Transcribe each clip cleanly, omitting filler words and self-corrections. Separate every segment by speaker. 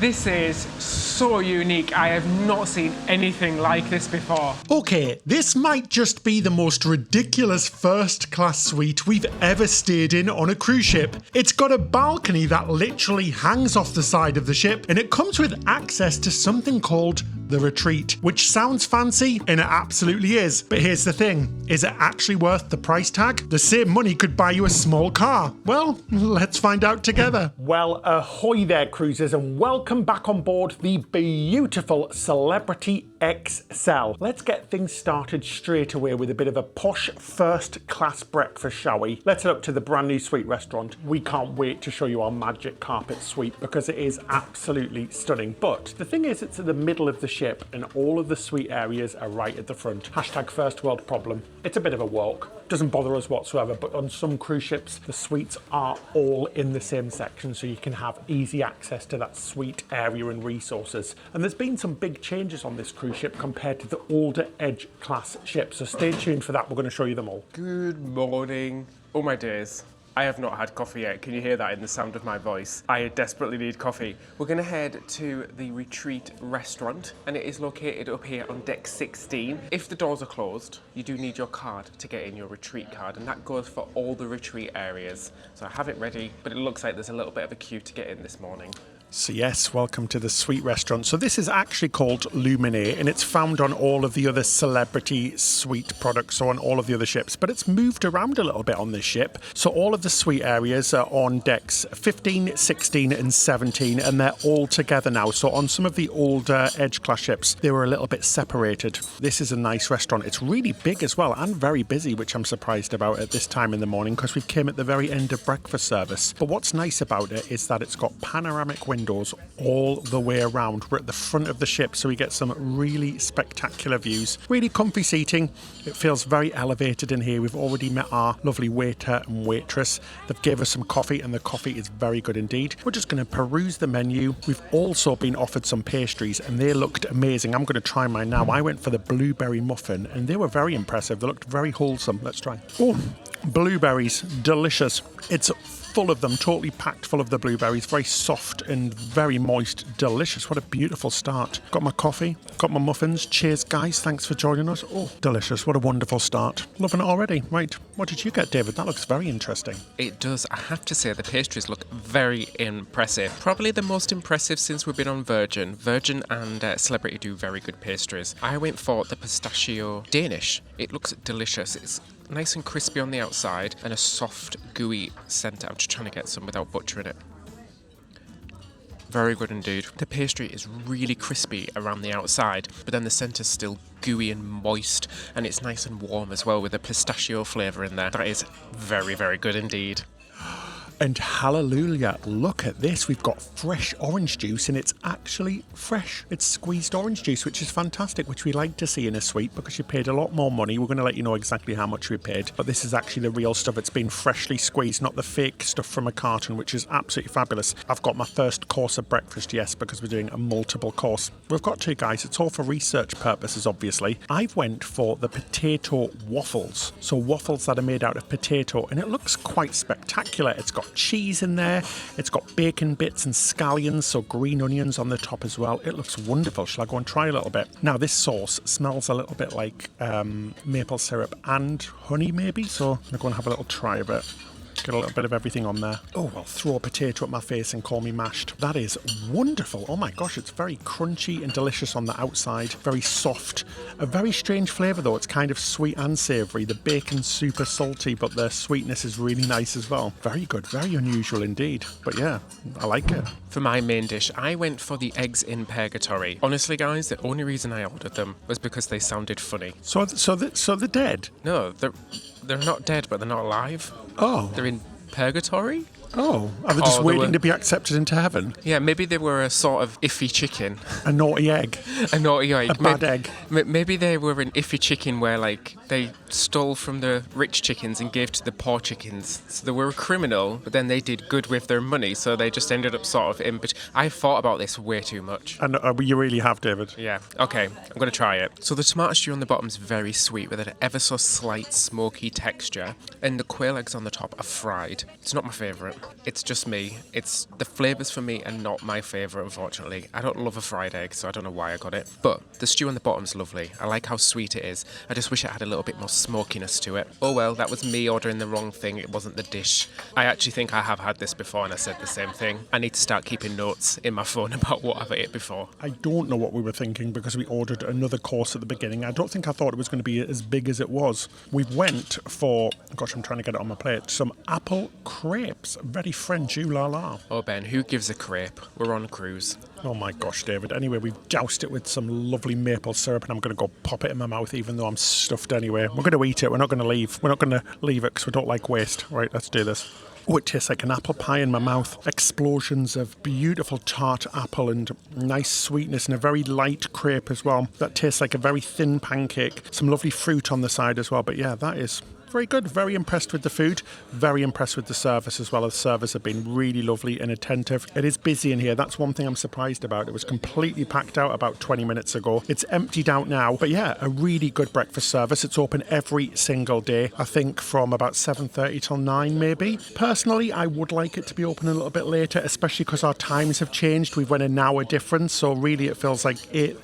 Speaker 1: This is so unique. I have not seen anything like this before.
Speaker 2: Okay, this might just be the most ridiculous first class suite we've ever stayed in on a cruise ship. It's got a balcony that literally hangs off the side of the ship, and it comes with access to something called the retreat, which sounds fancy, and it absolutely is. But here's the thing, is it actually worth the price tag? The same money could buy you a small car. Well, let's find out together. Well, ahoy there, cruisers, and welcome back on board the beautiful Celebrity XL. Let's get things started straight away with a bit of a posh first class breakfast, shall we? Let's head up to the brand new suite restaurant. We can't wait to show you our magic carpet suite because it is absolutely stunning. But the thing is, it's at the middle of the ship and all of the suite areas are right at the front. Hashtag first world problem. It's a bit of a walk. Doesn't bother us whatsoever, but on some cruise ships, the suites are all in the same section, so you can have easy access to that suite area and resources. And there's been some big changes on this cruise ship compared to the older Edge class ships, so stay tuned for that. We're going to show you them all.
Speaker 1: Good morning. Oh my days. I have not had coffee yet. Can you hear that in the sound of my voice? I desperately need coffee. We're going to head to the Retreat restaurant, and it is located up here on deck 16. If the doors are closed, you do need your card to get in, your Retreat card, and that goes for all the retreat areas. So I have it ready, but it looks like there's a little bit of a queue to get in this morning.
Speaker 2: So yes, welcome to the suite restaurant. So this is actually called Lumine, and it's found on all of the other Celebrity suite products, so on all of the other ships, but it's moved around a little bit on this ship. So all of the suite areas are on decks 15, 16 and 17, and they're all together now. So on some of the older Edge class ships, they were a little bit separated. This is a nice restaurant. It's really big as well and very busy, which I'm surprised about at this time in the morning because we came at the very end of breakfast service. But what's nice about it is that it's got panoramic windows all the way around. We're at the front of the ship, so we get some really spectacular views. Really comfy seating. It feels very elevated in here. We've already met our lovely waiter and waitress. They've gave us some coffee, and the coffee is very good indeed. We're just going to peruse the menu. We've also been offered some pastries, and they looked amazing. I'm going to try mine now. I went for the blueberry muffin, and they were very impressive. They looked very wholesome. Let's try. Oh, blueberries. Delicious. It's full of them, totally packed full of the blueberries, very soft and very moist, delicious. What a beautiful start. Got my coffee, got my muffins. Cheers, guys, thanks for joining us. Oh, delicious, what a wonderful start. Loving it already. Right, what did you get, David? That looks very interesting.
Speaker 3: It does. I have to say the pastries look very impressive. Probably the most impressive since we've been on Virgin. Virgin and Celebrity do very good pastries. I went for the pistachio Danish. It looks delicious. It's nice and crispy on the outside and a soft, gooey centre. I'm just trying to get some without butchering it. Very good indeed. The pastry is really crispy around the outside, but then the centre's still gooey and moist, and it's nice and warm as well with a pistachio flavour in there. That is very, very good indeed.
Speaker 2: And hallelujah, look at this. We've got fresh orange juice, and it's actually fresh. It's squeezed orange juice, which is fantastic, which we like to see in a suite because you paid a lot more money. We're going to let you know exactly how much we paid, but this is actually the real stuff. It's been freshly squeezed, not the fake stuff from a carton, which is absolutely fabulous. I've got my first course of breakfast, yes, because we're doing a multiple course. We've got two, guys. It's all for research purposes, obviously. I've went for the potato waffles. So waffles that are made out of potato, and it looks quite spectacular. It's got cheese in there, it's got bacon bits and scallions, so green onions on the top as well. It looks wonderful. Shall I go and try a little bit? Now this sauce smells a little bit like maple syrup and honey maybe, so I'm going to go and have a little try of it. Get a little bit of everything on there. Oh, I'll throw a potato at my face and call me mashed. That is wonderful. Oh my gosh, it's very crunchy and delicious on the outside. Very soft. A very strange flavour though. It's kind of sweet and savoury. The bacon's super salty, but the sweetness is really nice as well. Very good. Very unusual indeed. But yeah, I like it.
Speaker 3: For my main dish, I went for the eggs in purgatory. Honestly, guys, the only reason I ordered them was because they sounded funny.
Speaker 2: So they're dead?
Speaker 3: No, they're not dead, but they're not alive.
Speaker 2: Oh.
Speaker 3: They're in purgatory?
Speaker 2: Oh, are they just waiting to be accepted into heaven?
Speaker 3: Yeah, maybe they were a sort of iffy chicken.
Speaker 2: A naughty egg.
Speaker 3: A naughty egg.
Speaker 2: A bad egg.
Speaker 3: Maybe they were an iffy chicken where, like, they stole from the rich chickens and gave to the poor chickens. So they were a criminal, but then they did good with their money, so they just ended up sort of in between. I thought about this way too much.
Speaker 2: And you really have, David.
Speaker 3: Yeah. Okay, I'm going to try it. So the tomato stew on the bottom is very sweet with an ever so slight smoky texture, and the quail eggs on the top are fried. It's not my favourite. It's just me. It's the flavours for me are not my favourite, unfortunately. I don't love a fried egg, so I don't know why I got it. But the stew on the bottom's lovely. I like how sweet it is. I just wish it had a little bit more smokiness to it. Oh well, that was me ordering the wrong thing. It wasn't the dish. I actually think I have had this before and I said the same thing. I need to start keeping notes in my phone about what I've ate before.
Speaker 2: I don't know what we were thinking because we ordered another course at the beginning. I don't think I thought it was going to be as big as it was. We went for, gosh, I'm trying to get it on my plate, some apple crepes. Very French, ooh la la.
Speaker 3: Oh Ben, who gives a crepe? We're on a cruise.
Speaker 2: Oh my gosh, David. Anyway, we've doused it with some lovely maple syrup and I'm going to go pop it in my mouth even though I'm stuffed anyway. We're going to eat it. We're not going to leave. We're not going to leave it because we don't like waste. Right, let's do this. Oh, it tastes like an apple pie in my mouth. Explosions of beautiful tart apple and nice sweetness and a very light crepe as well. That tastes like a very thin pancake. Some lovely fruit on the side as well. But yeah, that is very good. Very impressed with the food. Very impressed with the service as well. The servers have been really lovely and attentive. It is busy in here. That's one thing I'm surprised about. It was completely packed out about 20 minutes ago. It's emptied out now. But yeah, a really good breakfast service. It's open every single day. I think from about 7:30 till 9 maybe. Personally, I would like it to be open a little bit later, especially because our times have changed. We've went an hour difference. So really it feels like 8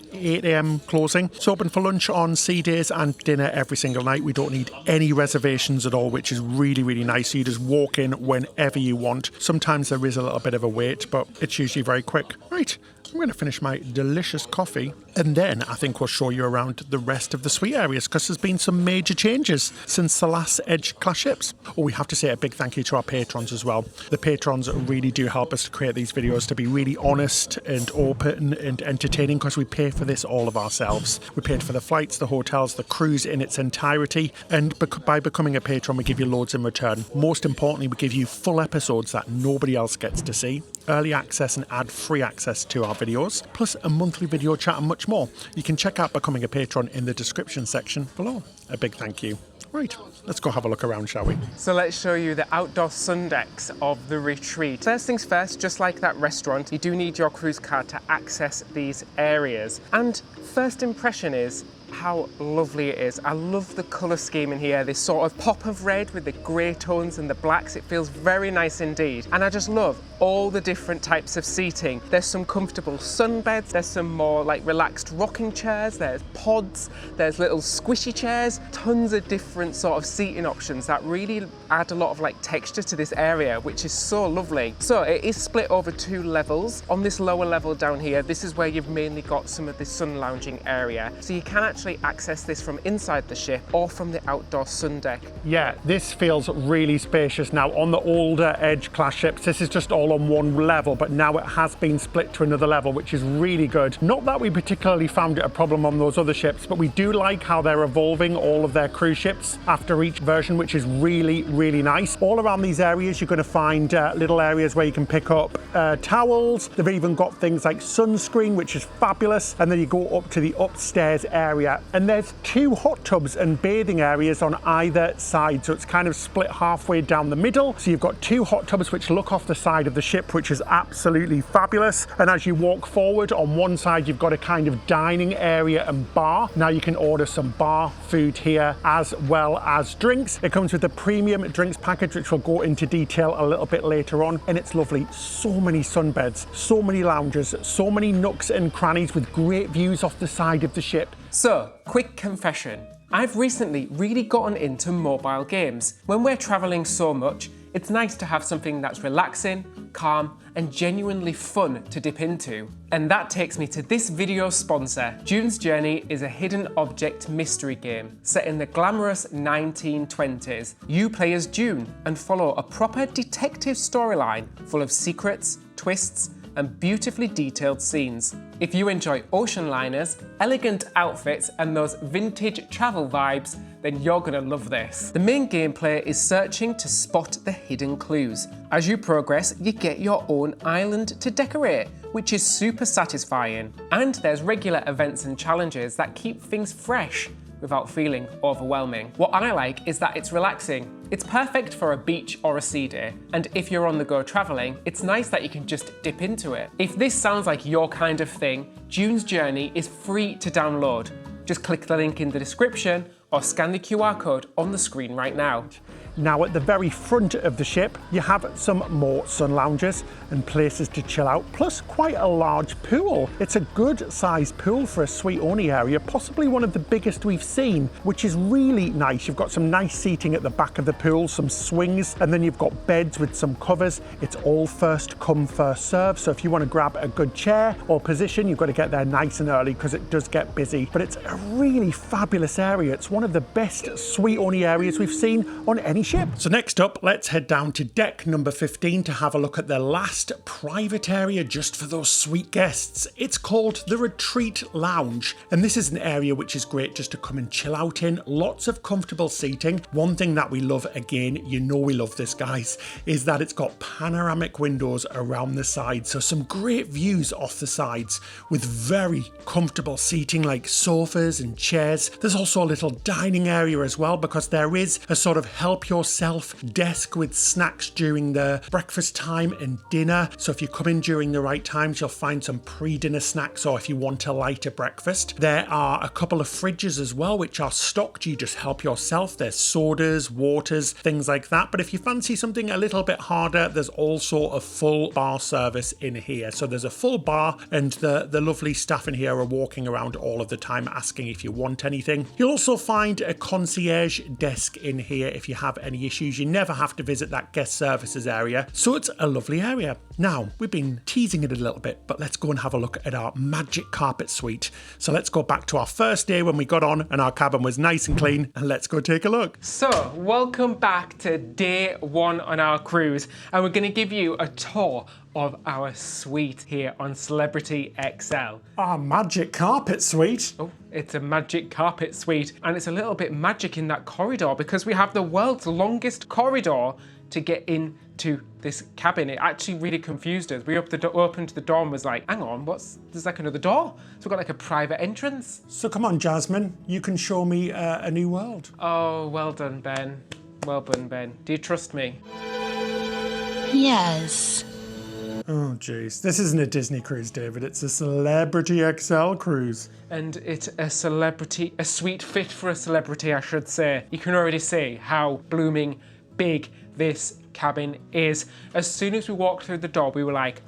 Speaker 2: a.m. closing. It's open for lunch on sea days and dinner every single night. We don't need any reservations at all, which is really, really nice. You just walk in whenever you want. Sometimes there is a little bit of a wait, but it's usually very quick. Right, I'm going to finish my delicious coffee and then I think we'll show you around the rest of the suite areas because there's been some major changes since the last Edge class ships. Oh, we have to say a big thank you to our patrons as well. The patrons really do help us to create these videos to be really honest and open and entertaining because we pay for this all of ourselves. We paid for the flights, the hotels, the cruise in its entirety, and by becoming a patron we give you loads in return. Most importantly, we give you full episodes that nobody else gets to see, early access and ad-free access to our videos, plus a monthly video chat and much more. You can check out becoming a patron in the description section below. A big thank you. Right, let's go have a look around, shall we?
Speaker 1: So let's show you the outdoor sun decks of the retreat. First things first, just like that restaurant, you do need your cruise card to access these areas. And first impression is how lovely it is. I love the colour scheme in here, this sort of pop of red with the grey tones and the blacks. It feels very nice indeed. And I just love all the different types of seating. There's some comfortable sunbeds, there's some more like relaxed rocking chairs, there's pods, there's little squishy chairs, tons of different sort of seating options that really add a lot of like texture to this area, which is so lovely. So it is split over 2 levels. On this lower level down here, this is where you've mainly got some of the sun lounging area. So you can actually access this from inside the ship or from the outdoor sun deck.
Speaker 2: Yeah, this feels really spacious now. On the older Edge class ships, this is just all on one level, but now it has been split to another level, which is really good. Not that we particularly found it a problem on those other ships, but we do like how they're evolving all of their cruise ships after each version, which is really, really nice. All around these areas, you're going to find little areas where you can pick up towels. They've even got things like sunscreen, which is fabulous. And then you go up to the upstairs area, and there's 2 hot tubs and bathing areas on either side. So it's kind of split halfway down the middle. So you've got 2 hot tubs which look off the side of the ship, which is absolutely fabulous. And as you walk forward, on one side you've got a kind of dining area and bar. Now you can order some bar food here as well as drinks. It comes with a premium drinks package, which we'll go into detail a little bit later on. And it's lovely. So many sunbeds, so many lounges, so many nooks and crannies with great views off the side of the ship.
Speaker 1: So, quick confession. I've recently really gotten into mobile games. When we're traveling so much, it's nice to have something that's relaxing, calm, and genuinely fun to dip into. And that takes me to this video sponsor. June's Journey is a hidden object mystery game set in the glamorous 1920s. You play as June and follow a proper detective storyline full of secrets, twists, and beautifully detailed scenes. If you enjoy ocean liners, elegant outfits, and those vintage travel vibes, then you're gonna love this. The main gameplay is searching to spot the hidden clues. As you progress, you get your own island to decorate, which is super satisfying. And there's regular events and challenges that keep things fresh without feeling overwhelming. What I like is that it's relaxing. It's perfect for a beach or a sea day, and if you're on the go traveling, it's nice that you can just dip into it. If this sounds like your kind of thing, June's Journey is free to download. Just click the link in the description or scan the QR code on the screen right now.
Speaker 2: Now at the very front of the ship, you have some more sun lounges and places to chill out, plus quite a large pool. It's a good sized pool for a suite only area, possibly one of the biggest we've seen, which is really nice. You've got some nice seating at the back of the pool, some swings, and then you've got beds with some covers. It's all first come, first serve. So if you want to grab a good chair or position, you've got to get there nice and early because it does get busy. But it's a really fabulous area. It's one of the best suite only areas we've seen on any ship. So next up, let's head down to deck number 15 to have a look at the last private area just for those suite guests. It's called the Retreat Lounge, and this is an area which is great just to come and chill out in. Lots of comfortable seating. One thing that we love, again, you know we love this, guys, is that it's got panoramic windows around the sides, so some great views off the sides with very comfortable seating like sofas and chairs. There's also a little dining area as well, because there is a sort of help yourself desk with snacks during the breakfast time and dinner. So if you come in during the right times, you'll find some pre-dinner snacks, or if you want a lighter breakfast. There are a couple of fridges as well which are stocked. You just help yourself. There's sodas, waters, things like that. But if you fancy something a little bit harder, there's also a full bar service in here. So there's a full bar, and the lovely staff in here are walking around all of the time asking if you want anything. You'll also find a concierge desk in here if you have any issues. You never have to visit that guest services area. So it's a lovely area. Now, we've been teasing it a little bit, but let's go and have a look at our magic carpet suite. So let's go back to our first day when we got on and our cabin was nice and clean, and let's go take a look.
Speaker 1: So, welcome back to day one on our cruise, and we're going to give you a tour of our suite here on Celebrity XL.
Speaker 2: Our magic carpet suite.
Speaker 1: Oh, it's a magic carpet suite, and it's a little bit magic in that corridor because we have the world's longest corridor to get into this cabin. It actually really confused us. We opened the door and was like, hang on, there's like another door? So we've got like a private entrance.
Speaker 2: So come on, Jasmine, you can show me a new world.
Speaker 1: Oh, well done, Ben. Well done, Ben. Do you trust me?
Speaker 4: Yes.
Speaker 2: Oh, jeez. This isn't a Disney cruise, David. It's a Celebrity XL cruise.
Speaker 1: And it's a suite fit for a celebrity, I should say. You can already see how blooming big this cabin is. As soon as we walked through the door, we were like,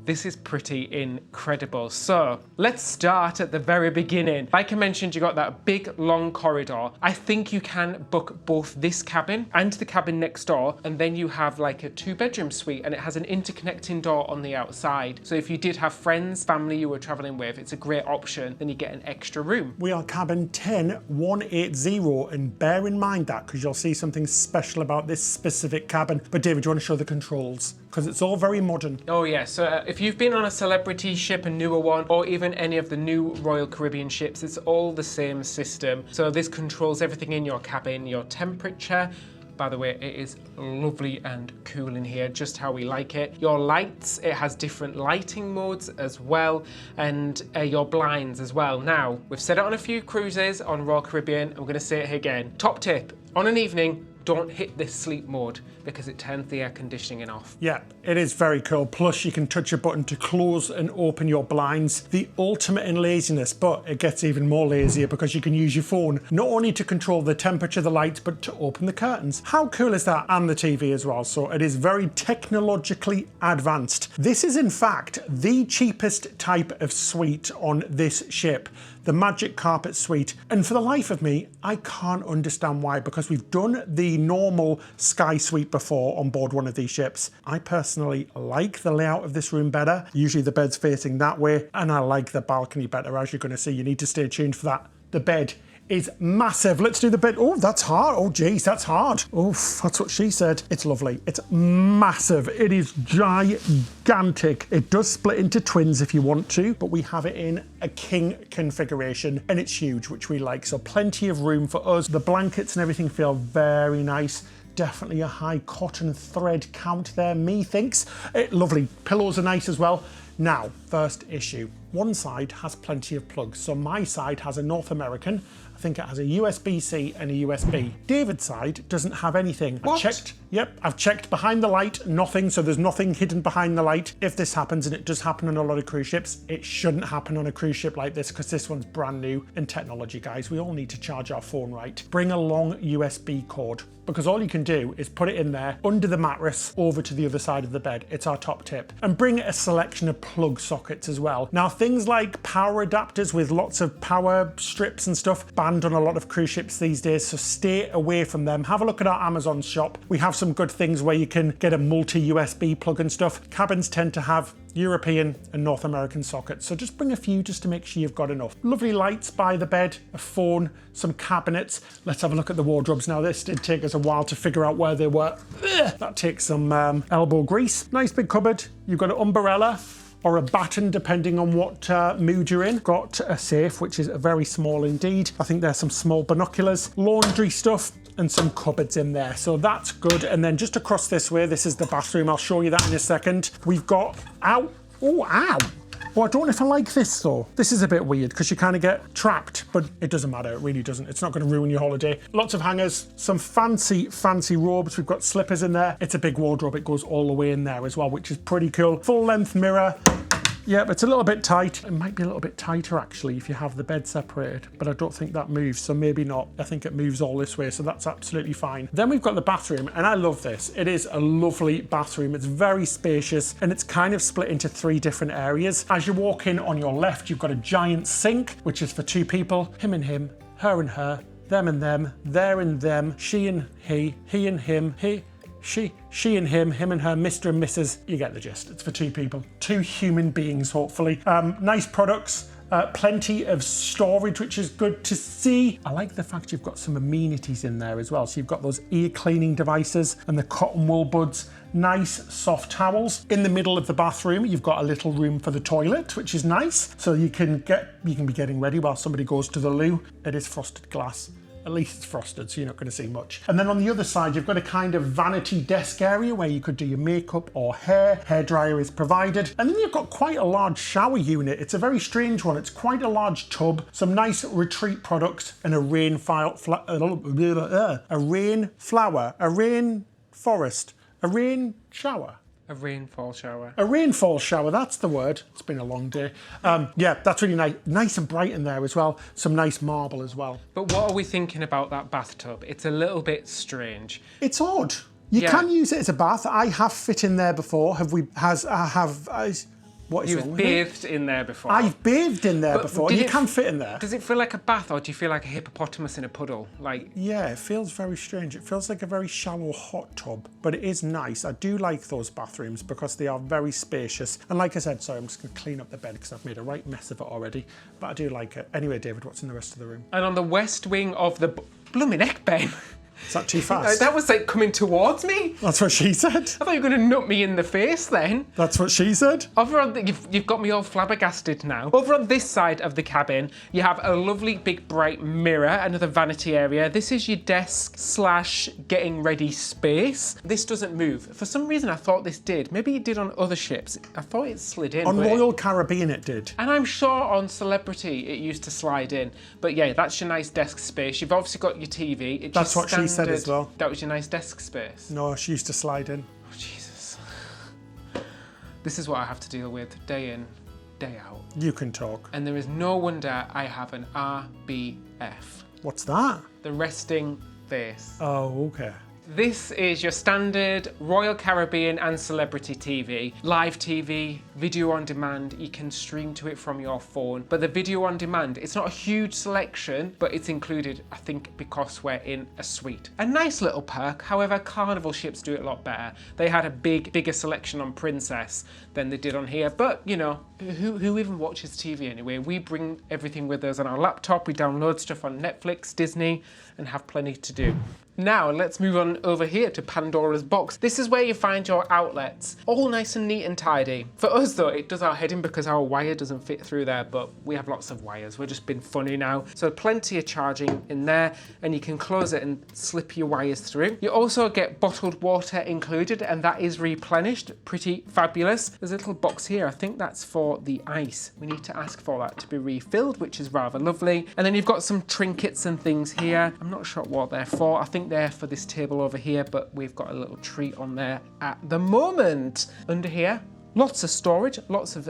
Speaker 1: this is pretty incredible. So let's start at the very beginning. Like I mentioned, you got that big long corridor. I think you can book both this cabin and the cabin next door, and then you have like a 2-bedroom suite, and it has an interconnecting door on the outside. So if you did have friends, family you were traveling with, it's a great option. Then you get an extra room.
Speaker 2: We are cabin 10180, and bear in mind that because you'll see something special about this specific cabin. But David, do you want to show the controls? Because it's all very modern.
Speaker 1: Oh yeah, so if you've been on a celebrity ship, a newer one, or even any of the new Royal Caribbean ships, it's all the same system. So this controls everything in your cabin, your temperature. By the way, it is lovely and cool in here, just how we like it. Your lights, it has different lighting modes as well, and your blinds as well. Now, we've said it on a few cruises on Royal Caribbean, and we're gonna say it again. Top tip, on an evening, don't hit this sleep mode because it turns the air conditioning off.
Speaker 2: Yeah, it is very cool. Plus you can touch a button to close and open your blinds. The ultimate in laziness, but it gets even more lazier because you can use your phone not only to control the temperature, the lights, but to open the curtains. How cool is that? And the TV as well. So it is very technologically advanced. This is in fact the cheapest type of suite on this ship, the Magic Carpet Suite. And for the life of me, I can't understand why, because we've done the normal Sky Suite before on board one of these ships. I personally like the layout of this room better. Usually the bed's facing that way, and I like the balcony better. As you're going to see, you need to stay tuned for that. The bed is massive. Let's do the bed. Oh, that's hard. Oh, geez, that's hard. Oh, that's what she said. It's lovely. It's massive. It is gigantic. It does split into twins if you want to, but we have it in a king configuration, and it's huge, which we like. So plenty of room for us. The blankets and everything feel very nice. Definitely a high cotton thread count there, methinks. Lovely. Pillows are nice as well. Now, first issue. one side has plenty of plugs. So my side has a North American, I think it has a USB-C and a USB. David's side doesn't have anything.
Speaker 1: What?
Speaker 2: I've checked, yep, I've checked behind the light, nothing, so there's nothing hidden behind the light. If this happens, and it does happen on a lot of cruise ships, it shouldn't happen on a cruise ship like this because this one's brand new in technology, guys. We all need to charge our phone right. Bring a long USB cord, because all you can do is put it in there under the mattress over to the other side of the bed. It's our top tip. And bring a selection of plug sockets as well. Now, things like power adapters with lots of power strips and stuff, banned on a lot of cruise ships these days, so stay away from them. Have a look at our Amazon shop. We have some good things where you can get a multi-USB plug and stuff. Cabins tend to have European and North American sockets, so just bring a few just to make sure you've got enough. Lovely lights by the bed, a phone, some cabinets. Let's have a look at the wardrobes now. This did take us a while to figure out where they were. That takes some elbow grease. Nice big cupboard. You've got an umbrella or a batten depending on what mood you're in. Got a safe, which is very small indeed. I think there's some small binoculars, laundry stuff, and some cupboards in there, so that's good. And then just across this way, this is the bathroom. I'll show you that in a second. We've got, ow, oh, ow. Oh, I don't know if I like this though. This is a bit weird because you kind of get trapped, but it doesn't matter, it really doesn't. It's not going to ruin your holiday. Lots of hangers, some fancy robes. We've got slippers in there. It's a big wardrobe. It goes all the way in there as well, which is pretty cool. Full length mirror. Yep, it's a little bit tight. It might be a little bit tighter actually if you have the bed separated, but I don't think that moves, so maybe not. I think it moves all this way, so that's absolutely fine. Then we've got the bathroom, and I love this. It is a lovely bathroom. It's very spacious, and it's kind of split into 3 different areas. As you walk in on your left, you've got a giant sink, which is for 2 people, him and him, her and her, them and them, there and them, she and he and him, she and him and her, Mr. and Mrs. You get the gist. It's for 2 people. 2 human beings, hopefully. Nice products. Plenty of storage, which is good to see. I like the fact you've got some amenities in there as well. So you've got those ear cleaning devices and the cotton wool buds. Nice soft towels. In the middle of the bathroom, you've got a little room for the toilet, which is nice. So you can be getting ready while somebody goes to the loo. It is frosted glass. At least it's frosted, so you're not going to see much. And then on the other side, you've got a kind of vanity desk area where you could do your makeup or hair. Hairdryer is provided. And then you've got quite a large shower unit. It's a very strange one. It's quite a large tub, some nice retreat products, and a rain shower.
Speaker 1: A rainfall shower.
Speaker 2: A rainfall shower, that's the word. It's been a long day. Yeah, that's really nice. Nice and bright in there as well. Some nice marble as well.
Speaker 1: But what are we thinking about that bathtub? It's a little bit strange.
Speaker 2: It's odd. You can use it as a bath. I have fit in there before. What is wrong
Speaker 1: You've
Speaker 2: with it?
Speaker 1: bathed in there before.
Speaker 2: I've bathed in there before.
Speaker 1: did
Speaker 2: You
Speaker 1: it
Speaker 2: can fit in there.
Speaker 1: Does it feel like a bath, or do you feel like a hippopotamus in a puddle?
Speaker 2: Yeah, it feels very strange. It feels like a very shallow hot tub, but it is nice. I do like those bathrooms because they are very spacious. And like I said, sorry, I'm just going to clean up the bed because I've made a right mess of it already, but I do like it. Anyway, David, what's in the rest of the room?
Speaker 1: And on the west wing of the blooming neck, Ben.
Speaker 2: Is that too fast?
Speaker 1: That was like coming towards me.
Speaker 2: That's what she said.
Speaker 1: I thought you were going to nut me in the face then.
Speaker 2: That's what she said.
Speaker 1: Over on you've got me all flabbergasted now. Over on this side of the cabin, you have a lovely big bright mirror, another vanity area. This is your desk / getting ready space. This doesn't move. For some reason, I thought this did. Maybe it did on other ships. I thought it slid in.
Speaker 2: On Royal Caribbean it did.
Speaker 1: And I'm sure on Celebrity it used to slide in. But yeah, that's your nice desk space. You've obviously got your TV.
Speaker 2: That's what she said as well.
Speaker 1: That was your nice desk space.
Speaker 2: No, she used to slide in.
Speaker 1: Oh, Jesus. This is what I have to deal with day in, day out.
Speaker 2: You can talk.
Speaker 1: And there is no wonder I have an RBF.
Speaker 2: What's that?
Speaker 1: The resting face.
Speaker 2: Oh, okay.
Speaker 1: This is your standard Royal Caribbean and Celebrity TV. Live TV, video on demand, you can stream to it from your phone. But the video on demand, it's not a huge selection, but it's included, I think, because we're in a suite. A nice little perk, however, Carnival ships do it a lot better. They had a bigger selection on Princess than they did on here, but you know, who even watches TV anyway? We bring everything with us on our laptop, we download stuff on Netflix, Disney, and have plenty to do. Now, let's move on over here to Pandora's box. This is where you find your outlets, all nice and neat and tidy. For us though, it does our head in because our wire doesn't fit through there, but we have lots of wires. We're just being funny now. So plenty of charging in there, and you can close it and slip your wires through. You also get bottled water included, and that is replenished. Pretty fabulous. There's a little box here. I think that's for for the ice. We need to ask for that to be refilled, which is rather lovely. And then you've got some trinkets and things here. I'm not sure what they're for. I think they're for this table over here, but we've got a little treat on there at the moment. Under here, lots of storage, lots of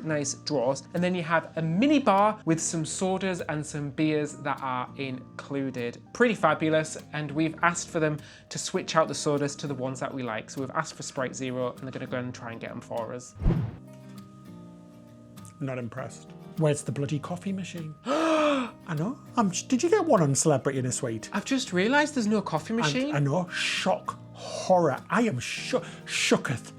Speaker 1: nice drawers. And then you have a mini bar with some sodas and some beers that are included. Pretty fabulous. And we've asked for them to switch out the sodas to the ones that we like. So we've asked for Sprite Zero and they're gonna go and try and get them for us.
Speaker 2: Not impressed. Where's the bloody coffee machine? I know. Did you get one on Celebrity in a Suite?
Speaker 1: I've just realised there's no coffee machine.
Speaker 2: I know. Shock. Horror. I am shooketh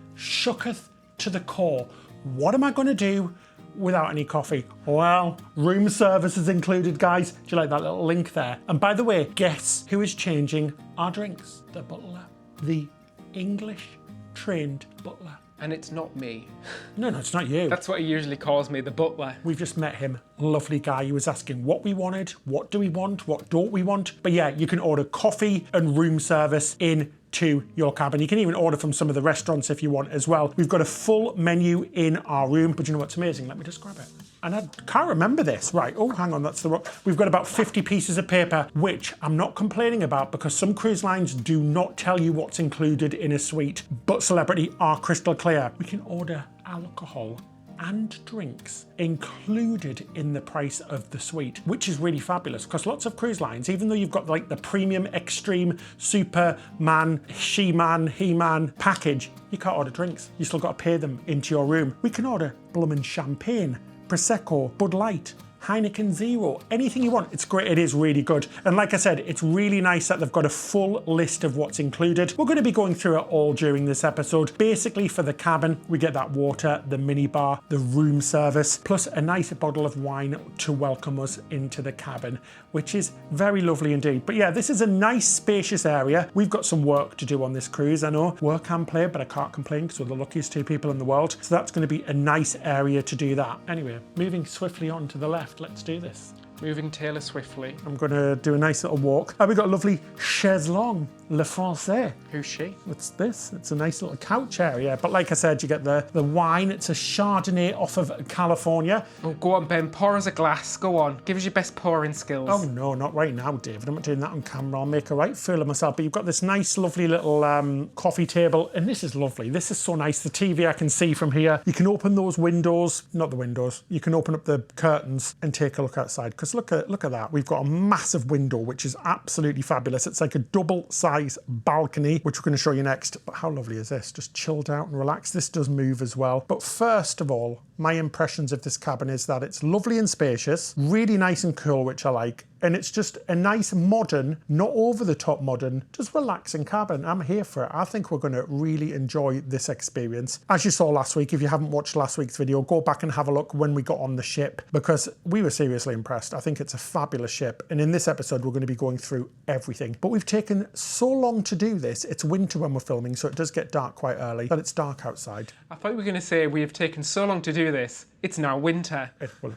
Speaker 2: to the core. What am I going to do without any coffee? Well, room service is included, guys. Do you like that little link there? And by the way, guess who is changing our drinks? The butler. The English trained butler.
Speaker 1: And it's not me.
Speaker 2: No, it's not you.
Speaker 1: That's what he usually calls me, the butler.
Speaker 2: We've just met him. Lovely guy. He was asking what we wanted, what do we want, what don't we want. But yeah, you can order coffee and room service into your cabin. You can even order from some of the restaurants if you want as well. We've got a full menu in our room, but you know what's amazing? Let me just grab it. And I can't remember this. Right, oh, hang on, that's the wrong. We've got about 50 pieces of paper, which I'm not complaining about because some cruise lines do not tell you what's included in a suite, but Celebrity are crystal clear. We can order alcohol and drinks included in the price of the suite, which is really fabulous because lots of cruise lines, even though you've got like the premium, extreme, Superman, She-Man, He-Man package, you can't order drinks. You still got to pay them into your room. We can order bloomin' champagne, Prosecco, Bud Light, Heineken Zero, anything you want. It's great, it is really good. And like I said, it's really nice that they've got a full list of what's included. We're going to be going through it all during this episode. Basically for the cabin, we get that water, the mini bar, the room service, plus a nice bottle of wine to welcome us into the cabin, which is very lovely indeed. But yeah, this is a nice spacious area. We've got some work to do on this cruise, I know. Work and play, but I can't complain because we're the luckiest two people in the world. So that's going to be a nice area to do that. Anyway, moving swiftly on to the left. Let's do this.
Speaker 1: Moving Taylor swiftly.
Speaker 2: I'm going to do a nice little walk. We've got a lovely chaise longue, Le Français.
Speaker 1: Who's she?
Speaker 2: What's this? It's a nice little couch area. But like I said, you get the wine. It's a Chardonnay off of California.
Speaker 1: Oh, go on, Ben. Pour us a glass. Go on. Give us your best pouring skills.
Speaker 2: Oh, no, not right now, David. I'm not doing that on camera. I'll make a right fool of myself. But you've got this nice, lovely little coffee table. And this is lovely. This is so nice. The TV I can see from here. You can open those windows. Not the windows. You can open up the curtains and take a look outside. Because look at that. We've got a massive window, which is absolutely fabulous. It's like a double-size balcony, which we're going to show you next. But how lovely is this? Just chilled out and relaxed. This does move as well. But first of all, my impressions of this cabin is that it's lovely and spacious, really nice and cool, which I like. And it's just a nice modern, not over the top modern, just relaxing cabin. I'm here for it. I think we're going to really enjoy this experience. As you saw last week, if you haven't watched last week's video, go back and have a look when we got on the ship because we were seriously impressed. I think it's a fabulous ship. And in this episode, we're going to be going through everything. But we've taken so long to do this. It's winter when we're filming, so it does get dark quite early, but it's dark outside.
Speaker 1: I thought you were going to say we have taken so long to do this. It's now winter.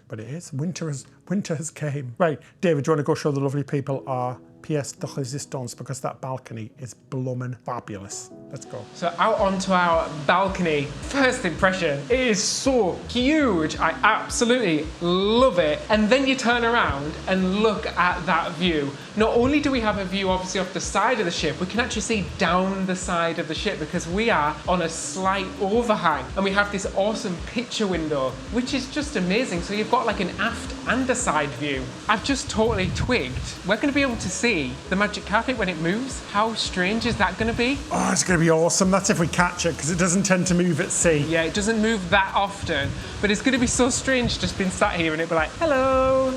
Speaker 2: But it is. Winter has came. Right, David, do you want to go show the lovely people our pièce de résistance because that balcony is bloomin' fabulous. Let's go.
Speaker 1: So out onto our balcony. First impression, it is so huge. I absolutely love it. And then you turn around and look at that view. Not only do we have a view obviously off the side of the ship, we can actually see down the side of the ship because we are on a slight overhang and we have this awesome picture window, which is just amazing. So you've got like an aft and a side view. I've just totally twigged. We're going to be able to see the magic carpet when it moves. How strange is that going to be?
Speaker 2: Oh, it's going to be awesome. That's if we catch it because it doesn't tend to move at sea.
Speaker 1: Yeah, it doesn't move that often, but it's going to be so strange just being sat here and it'd be like, hello,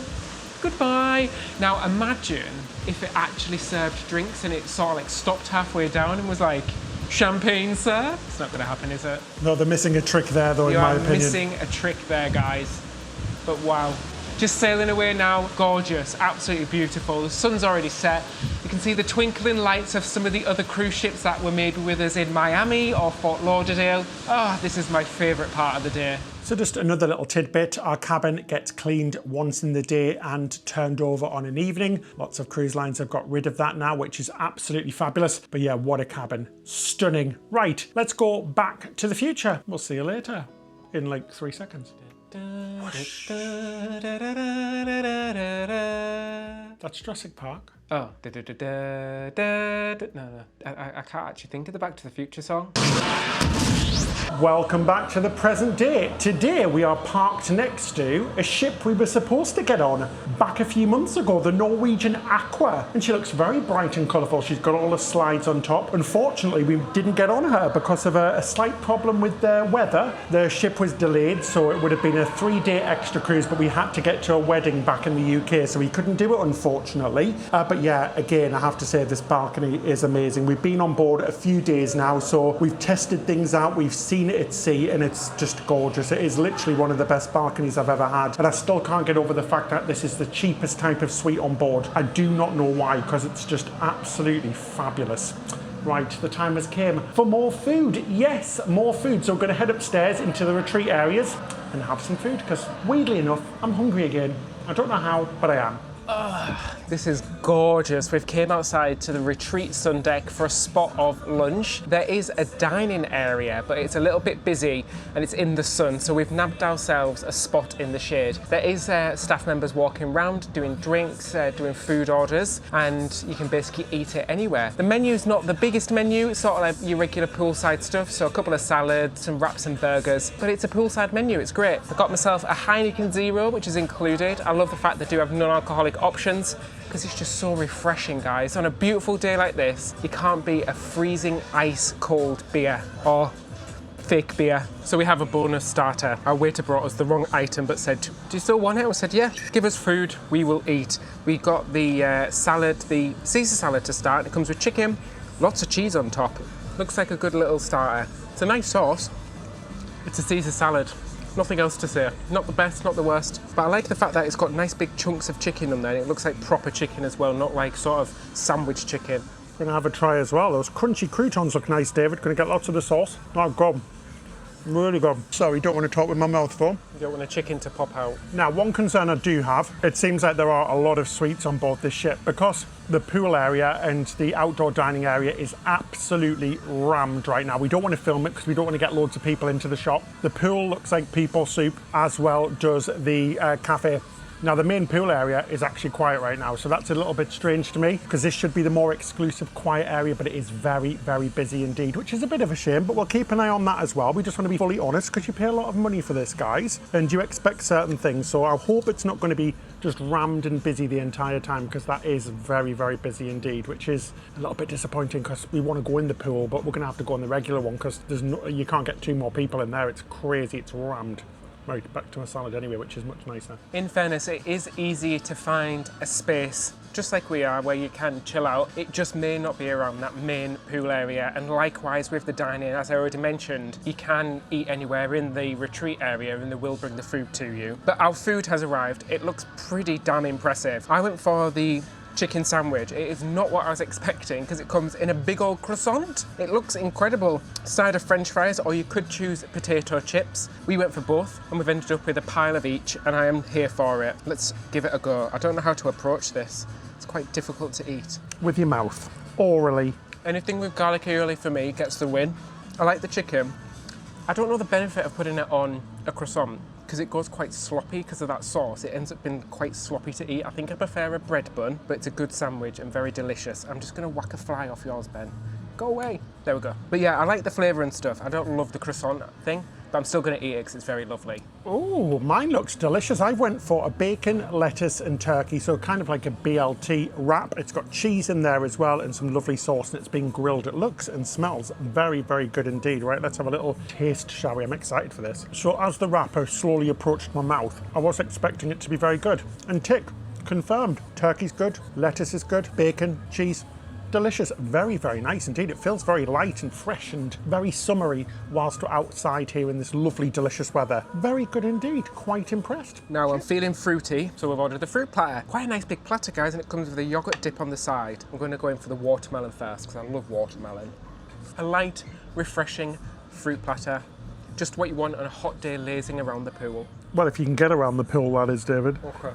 Speaker 1: goodbye. Now imagine if it actually served drinks and it sort of like stopped halfway down and was like, champagne, sir? It's not going to happen, is it?
Speaker 2: No, they're missing a trick there though, in my opinion.
Speaker 1: You are missing a trick there, guys. But wow. Just sailing away now, gorgeous, absolutely beautiful. The sun's already set. You can see the twinkling lights of some of the other cruise ships that were made with us in Miami or Fort Lauderdale. Ah, this is my favourite part of the day.
Speaker 2: So just another little tidbit, our cabin gets cleaned once in the day and turned over on an evening. Lots of cruise lines have got rid of that now, which is absolutely fabulous. But yeah, what a cabin. Stunning. Right, let's go back to the future. We'll see you later. in like 3 seconds. That's Jurassic Park.
Speaker 1: Oh, no, I can't actually think of the Back to the Future song.
Speaker 2: Welcome back to the present day. Today we are parked next to a ship we were supposed to get on back a few months ago, the Norwegian Aqua. And she looks very bright and colourful. She's got all the slides on top. Unfortunately, we didn't get on her because of a slight problem with the weather. The ship was delayed, so it would have been a 3-day extra cruise, but we had to get to a wedding back in the UK, so we couldn't do it, unfortunately. But yeah, again, I have to say this balcony is amazing. We've been on board a few days now, so we've tested things out. We've seen it at sea and it's just gorgeous. It is literally one of the best balconies I've ever had, and I still can't get over the fact that this is the cheapest type of suite on board. I do not know why, because it's just absolutely fabulous. Right, the time has came for more food. Yes, more food. So we're going to head upstairs into the retreat areas and have some food, because weirdly enough, I'm hungry again. I don't know how, but I am.
Speaker 1: This is gorgeous. We've came outside to the retreat sun deck for a spot of lunch. There is a dining area, but it's a little bit busy and it's in the sun, so we've nabbed ourselves a spot in the shade. There is staff members walking around doing drinks, doing food orders, and you can basically eat it anywhere. The menu's not the biggest menu, it's sort of like your regular poolside stuff, so a couple of salads, some wraps and burgers, but it's a poolside menu, it's great. I got myself a Heineken Zero, which is included. I love the fact they do have non-alcoholic options, because it's just so refreshing, guys. On a beautiful day like this, you can't beat a freezing ice cold beer or fake beer. So we have a bonus starter. Our waiter brought us the wrong item but said, do you still want it? We said, yeah, give us food, we will eat. We got the salad, the Caesar salad to start. It comes with chicken, lots of cheese on top. Looks like a good little starter. It's a nice sauce. It's a Caesar salad. Nothing else to say. Not the best, not the worst, but I like the fact that it's got nice big chunks of chicken on there. It looks like proper chicken as well, not like sort of sandwich chicken.
Speaker 2: Gonna have a try as well. Those crunchy croutons look nice, David. Gonna get lots of the sauce. Oh, God. Really good. Sorry, don't want to talk with my mouth full.
Speaker 1: You don't want a chicken to pop out.
Speaker 2: Now, one concern I do have, it seems like there are a lot of suites on board this ship, because the pool area and the outdoor dining area is absolutely rammed right now. We don't want to film it because we don't want to get loads of people into the shop. The pool looks like people soup, as well does the cafe. Now, the main pool area is actually quiet right now, so that's a little bit strange to me, because this should be the more exclusive, quiet area, but it is very, very busy indeed, which is a bit of a shame, but we'll keep an eye on that as well. We just want to be fully honest, because you pay a lot of money for this, guys, and you expect certain things, so I hope it's not going to be just rammed and busy the entire time, because that is very, very busy indeed, which is a little bit disappointing, because we want to go in the pool, but we're going to have to go in the regular one, because you can't get 2 more people in there. It's crazy, it's rammed. Right, back to a salad anyway, which is much nicer.
Speaker 1: In fairness, it is easy to find a space, just like we are, where you can chill out. It just may not be around that main pool area. And likewise with the dining, as I already mentioned, you can eat anywhere in the retreat area and they will bring the food to you. But our food has arrived. It looks pretty damn impressive. I went for the chicken sandwich. It is not what I was expecting, because it comes in a big old croissant. It looks incredible. Side of French fries, or you could choose potato chips. We went for both and we've ended up with a pile of each, and I am here for it. Let's give it a go. I don't know how to approach this. It's quite difficult to eat.
Speaker 2: With your mouth, orally.
Speaker 1: Anything with garlic aioli for me gets the win. I like the chicken. I don't know the benefit of putting it on a croissant, because it goes quite sloppy because of that sauce. It ends up being quite sloppy to eat. I think I prefer a bread bun, but it's a good sandwich and very delicious. I'm just gonna whack a fly off yours, Ben. Go away. There we go. But yeah, I like the flavour and stuff. I don't love the croissant thing, but I'm still gonna eat it because it's very lovely.
Speaker 2: Oh, mine looks delicious. I went for a bacon, lettuce and turkey, so kind of like a BLT wrap. It's got cheese in there as well and some lovely sauce, and it's been grilled. It looks and smells very, very good indeed. Right, let's have a little taste, shall we? I'm excited for this. So as the wrapper slowly approached my mouth, I was expecting it to be very good. And tick, confirmed. Turkey's good, lettuce is good, bacon, cheese, delicious. Very, very nice indeed. It feels very light and fresh and very summery whilst we're outside here in this lovely, delicious weather. Very good indeed. Quite impressed.
Speaker 1: Now I'm feeling fruity, so we've ordered the fruit platter. Quite a nice big platter, guys, and it comes with a yogurt dip on the side. I'm going to go in for the watermelon first, because I love watermelon. A light, refreshing fruit platter. Just what you want on a hot day lazing around the pool.
Speaker 2: Well, if you can get around the pool, that is, David.
Speaker 1: Okay.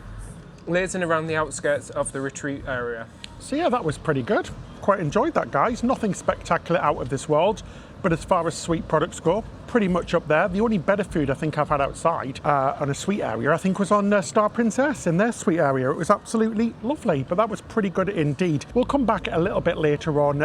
Speaker 1: Lazing around the outskirts of the retreat area.
Speaker 2: So yeah, that was pretty good. Quite enjoyed that, guys. Nothing spectacular out of this world, but as far as sweet products go, pretty much up there. The only better food I think I've had outside on a sweet area, I think was on Star Princess in their sweet area. It was absolutely lovely, but that was pretty good indeed. We'll come back a little bit later on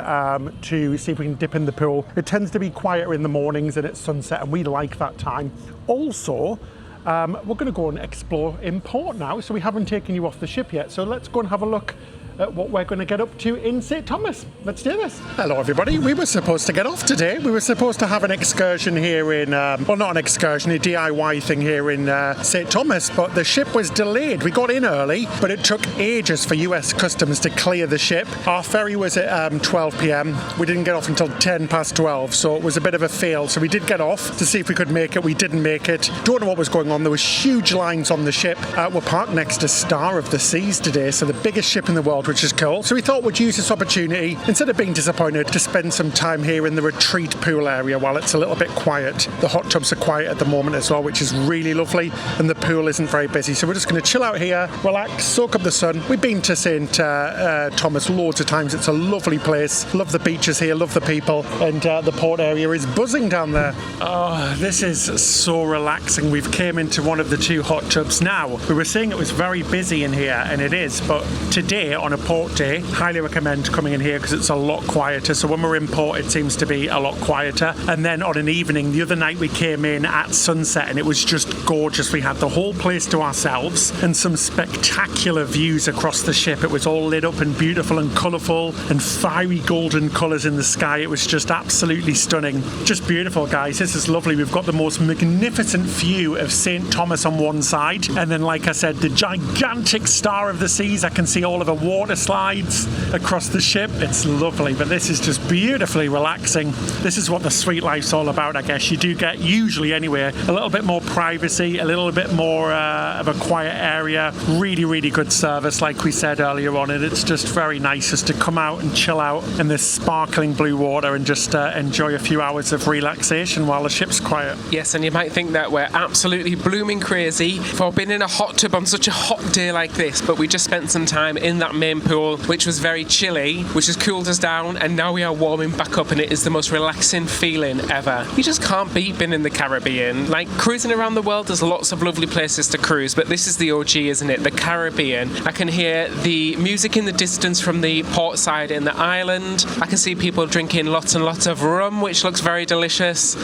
Speaker 2: to see if we can dip in the pool. It tends to be quieter in the mornings and it's sunset, and we like that time. Also, we're going to go and explore in port now, so we haven't taken you off the ship yet. So let's go and have a look at what we're going to get up to in St. Thomas. Let's do this. Hello everybody, we were supposed to get off today. We were supposed to have an excursion here in, well not an excursion, a DIY thing here in St. Thomas, but the ship was delayed. We got in early, but it took ages for US Customs to clear the ship. Our ferry was at 12 p.m. We didn't get off until 10 past 12, so it was a bit of a fail. So we did get off to see if we could make it. We didn't make it. Don't know what was going on. There was huge lines on the ship. We're parked next to Star of the Seas today, so the biggest ship in the world, which is cool. So we thought we'd use this opportunity, instead of being disappointed, to spend some time here in the retreat pool area while it's a little bit quiet. The hot tubs are quiet at the moment as well, which is really lovely, and the pool isn't very busy. So we're just going to chill out here, relax, soak up the sun. We've been to St. Thomas loads of times. It's a lovely place. Love the beaches here, love the people, and the port area is buzzing down there. Oh, this is so relaxing. We've came into one of the two hot tubs now. We were saying it was very busy in here, and it is, but today on a port day, highly recommend coming in here because it's a lot quieter. So when we're in port, it seems to be a lot quieter. And then on an evening, the other night we came in at sunset and it was just gorgeous. We had the whole place to ourselves and some spectacular views across the ship. It was all lit up and beautiful and colourful and fiery golden colours in the sky. It was just absolutely stunning. Just beautiful, guys. This is lovely. We've got the most magnificent view of St. Thomas on one side, and then, like I said, the gigantic Star of the Seas. I can see all of the water slides across the ship. It's lovely, but this is just beautifully relaxing. This is what the sweet life's all about, I guess. You do get, usually anyway, a little bit more privacy, a little bit more of a quiet area. Really, really good service, like we said earlier on, and it's just very nice just to come out and chill out in this sparkling blue water and just enjoy a few hours of relaxation while the ship's quiet.
Speaker 3: Yes, and you might think that we're absolutely blooming crazy for being in a hot tub on such a hot day like this, but we just spent some time in that main pool, which was very chilly, which has cooled us down, and now we are warming back up, and it is the most relaxing feeling ever. You just can't beat being in the Caribbean. Like, cruising around the world, there's lots of lovely places to cruise, but this is the OG, isn't it? The Caribbean. I can hear the music in the distance from the port side in the island. I can see people drinking lots and lots of rum, which looks very delicious.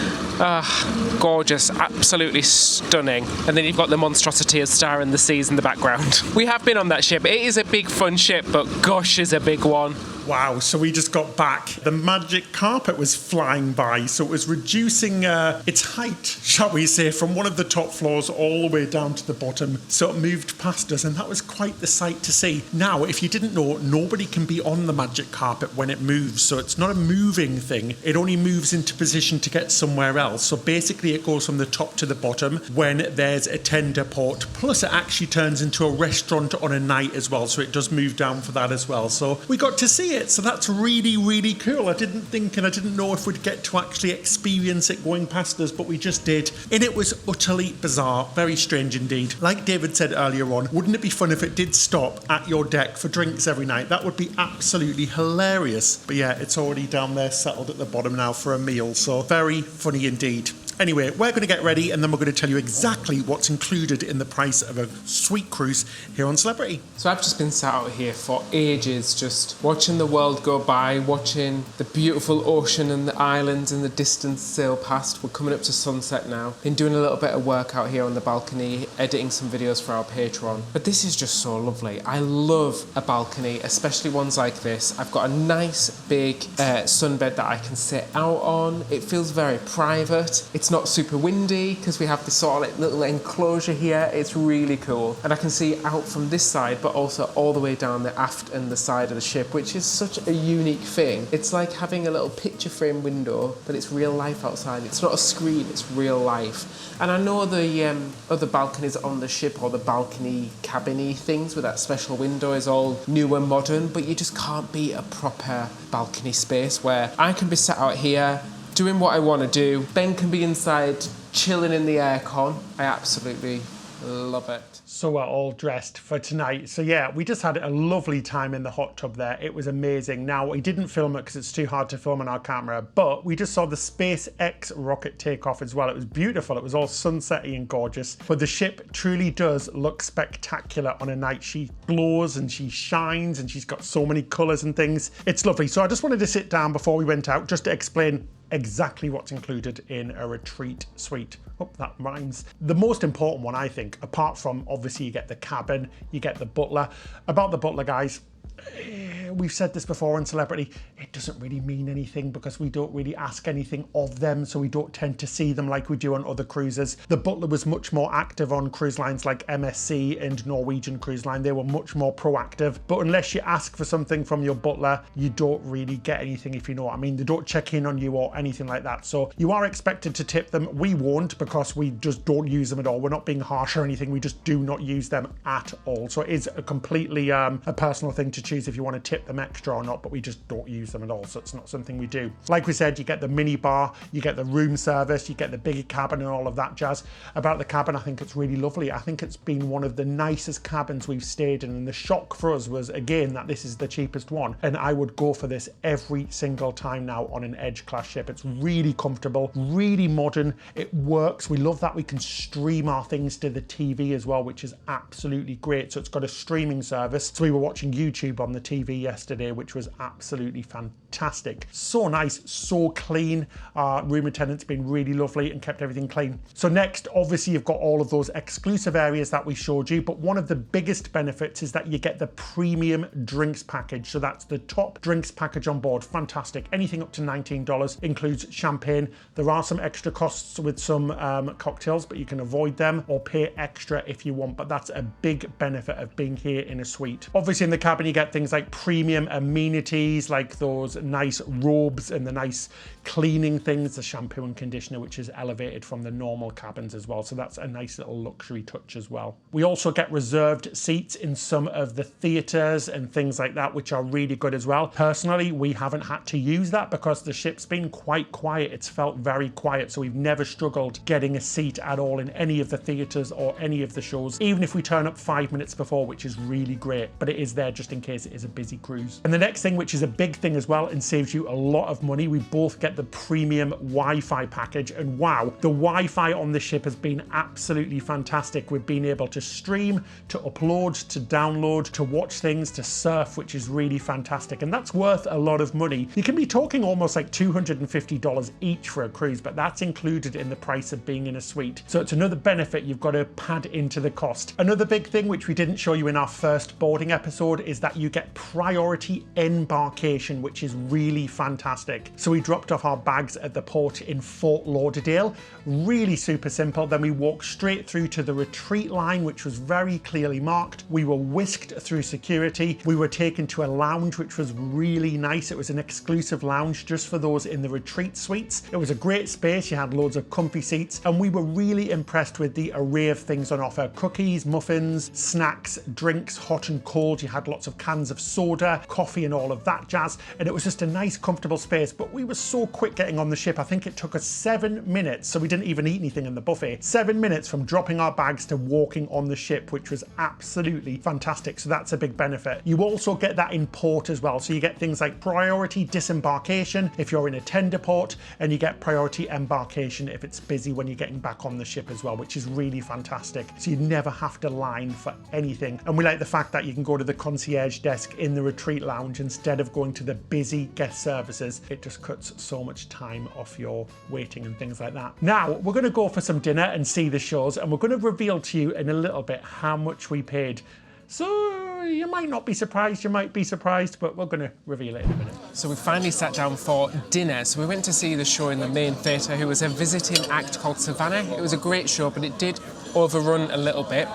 Speaker 3: Gorgeous, absolutely stunning. And then you've got the monstrosity of Star in the Seas in the background. We have been on that ship. It is a big fun ship, but gosh, is a big one.
Speaker 2: Wow, so we just got back. The magic carpet was flying by, so it was reducing its height, shall we say, from one of the top floors all the way down to the bottom. So it moved past us, and that was quite the sight to see. Now, if you didn't know, nobody can be on the magic carpet when it moves, so it's not a moving thing. It only moves into position to get somewhere else. So basically it goes from the top to the bottom when there's a tender port. Plus it actually turns into a restaurant on a night as well, so it does move down for that as well. So we got to see it. So that's really, really cool. I didn't think and I didn't know if we'd get to actually experience it going past us, but we just did. And it was utterly bizarre, very strange indeed. Like David said earlier on, wouldn't it be fun if it did stop at your deck for drinks every night? That would be absolutely hilarious. But yeah, it's already down there settled at the bottom now for a meal. So very funny indeed. Anyway, we're going to get ready and then we're going to tell you exactly what's included in the price of a sweet cruise here on Celebrity.
Speaker 3: So I've just been sat out here for ages, just watching the world go by, watching the beautiful ocean and the islands in the distance sail past. We're coming up to sunset now. Been doing a little bit of work out here on the balcony, editing some videos for our Patreon. But this is just so lovely. I love a balcony, especially ones like this. I've got a nice big sunbed that I can sit out on. It feels very private. It's not super windy because we have this sort of like little enclosure here. It's really cool. And I can see out from this side, but also all the way down the aft and the side of the ship, which is such a unique thing. It's like having a little picture frame window, but it's real life outside. It's not a screen, it's real life. And I know the other balconies on the ship, or the balcony cabiny things with that special window, is all new and modern, but you just can't beat a proper balcony space where I can be sat out here doing what I want to do. Ben can be inside chilling in the aircon. I absolutely Love it.
Speaker 2: So we're all dressed for tonight. So yeah, we just had a lovely time in the hot tub there. It was amazing. Now, we didn't film it because it's too hard to film on our camera, but we just saw the SpaceX rocket take off as well. It was beautiful. It was all sunsetty and gorgeous, but the ship truly does look spectacular on a night. She glows and she shines and she's got so many colors and things. It's lovely. So I just wanted to sit down before we went out just to explain exactly what's included in a retreat suite. Oh, that rhymes. The most important one, I think, apart from obviously you get the cabin, you get the butler. About the butler, guys, we've said this before on Celebrity, it doesn't really mean anything because we don't really ask anything of them, so we don't tend to see them like we do on other cruises. The butler was much more active on cruise lines like MSC and Norwegian Cruise Line. They were much more proactive, but unless you ask for something from your butler, you don't really get anything, if you know what I mean. They don't check in on you or anything like that, so you are expected to tip them. We won't, because we just don't use them at all. We're not being harsh or anything, we just do not use them at all. So it is a completely a personal thing to choose if you want to tip them extra or not, but we just don't use them at all, so it's not something we do. Like we said, you get the mini bar, you get the room service, you get the bigger cabin and all of that jazz. About the cabin, I think it's really lovely. I think it's been one of the nicest cabins we've stayed in, and the shock for us was, again, that this is the cheapest one, and I would go for this every single time now on an Edge class ship. It's really comfortable, really modern, it works. We love that we can stream our things to the TV as well, which is absolutely great. So it's got a streaming service, so we were watching YouTube on the TV yesterday, which was absolutely fantastic. So nice, so clean. Our room attendant's been really lovely and kept everything clean. So next, obviously, you've got all of those exclusive areas that we showed you, but one of the biggest benefits is that you get the premium drinks package. So that's the top drinks package on board. Fantastic. Anything up to $19 includes champagne. There are some extra costs with some cocktails, but you can avoid them or pay extra if you want, but that's a big benefit of being here in a suite. Obviously, in the cabin, you get things like premium amenities, like those nice robes and the nice cleaning things, the shampoo and conditioner, which is elevated from the normal cabins as well. So that's a nice little luxury touch as well. We also get reserved seats in some of the theaters and things like that, which are really good as well. Personally, we haven't had to use that because the ship's been quite quiet. It's felt very quiet, so we've never struggled getting a seat at all in any of the theaters or any of the shows, even if we turn up 5 minutes before, which is really great, but it is there just in case it is a busy cruise. And the next thing, which is a big thing as well and saves you a lot of money, we both get the premium Wi-Fi package, and wow, the Wi-Fi on this ship has been absolutely fantastic. We've been able to stream, to upload, to download, to watch things, to surf, which is really fantastic, and that's worth a lot of money. You can be talking almost like $250 each for a cruise, but that's included in the price of being in a suite, so it's another benefit you've got to pad into the cost. Another big thing, which we didn't show you in our first boarding episode, is that you get priority embarkation, which is really fantastic. So we dropped off our bags at the port in Fort Lauderdale, really super simple. Then we walked straight through to the retreat line, which was very clearly marked. We were whisked through security. We were taken to a lounge, which was really nice. It was an exclusive lounge just for those in the retreat suites. It was a great space. You had loads of comfy seats, and we were really impressed with the array of things on offer. Cookies, muffins, snacks, drinks, hot and cold. You had lots of cans of soda, coffee and all of that jazz, and it was just a nice comfortable space. But we were so quick getting on the ship. I think it took us 7 minutes, so we didn't even eat anything in the buffet. 7 minutes from dropping our bags to walking on the ship, which was absolutely fantastic. So that's a big benefit. You also get that in port as well. So you get things like priority disembarkation if you're in a tender port, and you get priority embarkation if it's busy when you're getting back on the ship as well, which is really fantastic. So you never have to line for anything. And we like the fact that you can go to the concierge desk in the retreat lounge instead of going to the busy guest services. It just cuts so much time off your waiting and things like that. Now, we're going to go for some dinner and see the shows, and we're going to reveal to you in a little bit how much we paid. So you might not be surprised, you might be surprised, but we're going to reveal it in a minute.
Speaker 3: So we finally sat down for dinner. So we went to see the show in the main theatre, who was a visiting act called Savannah. It was a great show, but it did overrun a little bit.